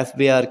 FBR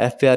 FBR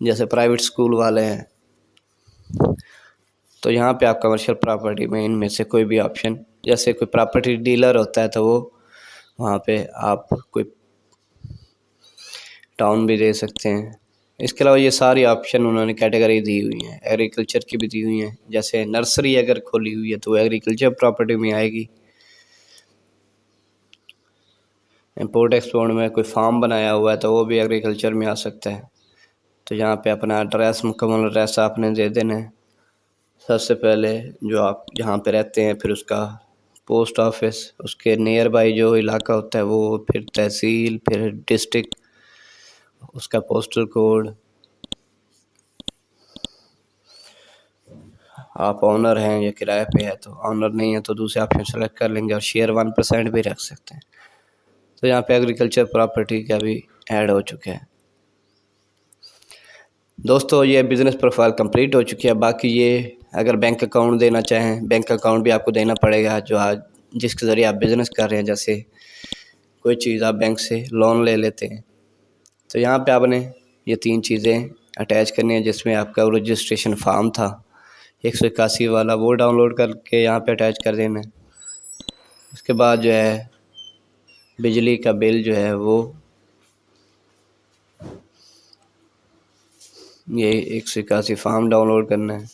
जैसे private school वाले हैं। तो यहाँ पे आप कमर्शियल प्रॉपर्टी में इनमें से कोई भी ऑप्शन, जैसे कोई प्रॉपर्टी डीलर होता है तो वो वहाँ पे आप कोई टाउन भी दे सकते हैं। इसके अलावा ये सारी ऑप्शन उन्होंने कैटेगरी दी हुई हैं, एग्रीकल्चर की भी दी हुई हैं। जैसे नर्सरी अगर खोली हुई है तो वो एग्रीकल्चर प्रॉपर्टी में आएगी। इंपोर्ट एक्सपोर्ट में कोई फार्म बनाया हुआ है तो वो भी एग्रीकल्चर में आ सकता है। तो यहाँ पे अपना एड्रेस, मुकम्मल एड्रेस आपने दे देना है सबसे पहले, जो आप जहाँ पे रहते हैं, फिर उसका पोस्ट ऑफिस, उसके नियर बाई जो इलाका होता है वो, फिर तहसील, फिर डिस्ट्रिक्ट, उसका पोस्टल कोड। आप ऑनर हैं या किराए पे है, तो ऑनर नहीं है तो दूसरे ऑप्शन सेलेक्ट कर लेंगे, और शेयर 1% भी रख सकते हैं। तो यहाँ पे एग्रीकल्चर प्रॉपर्टी का भी ऐड हो चुका है। दोस्तों ये बिज़नेस प्रोफाइल कंप्लीट हो चुकी है। बाकी ये अगर बैंक अकाउंट देना चाहें, बैंक अकाउंट भी आपको देना पड़ेगा, जो आज जिसके ज़रिए आप बिज़नेस कर रहे हैं। जैसे कोई चीज़ आप बैंक से लोन ले लेते हैं तो यहाँ पे आपने ये 3 चीज़ें अटैच करनी है, जिसमें आपका रजिस्ट्रेशन फॉर्म था 181 वाला, वो डाउनलोड करके यहाँ पे अटैच कर देना है। उसके बाद जो है बिजली का बिल जो है वो ये 181 फॉर्म डाउनलोड करना है।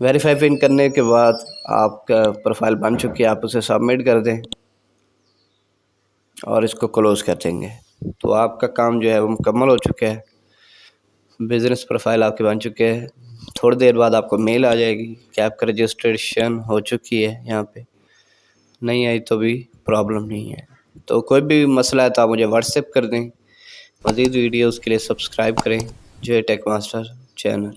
वेरीफाई पिन करने के बाद आपका प्रोफाइल बन चुकी है, आप उसे सबमिट कर दें और इसको क्लोज़ कर देंगे। तो आपका काम जो है वो मुकम्मल हो चुका है। बिज़नेस प्रोफाइल आपके बन चुके हैं। थोड़ी देर बाद आपको मेल आ जाएगी कि आपका रजिस्ट्रेशन हो चुकी है। यहाँ पे नहीं आई तो भी प्रॉब्लम नहीं है। तो कोई भी मसला है तो आप मुझे व्हाट्सएप कर दें। मज़ीद वीडियोज़ के लिए सब्सक्राइब करें जो टेक मास्टर चैनल।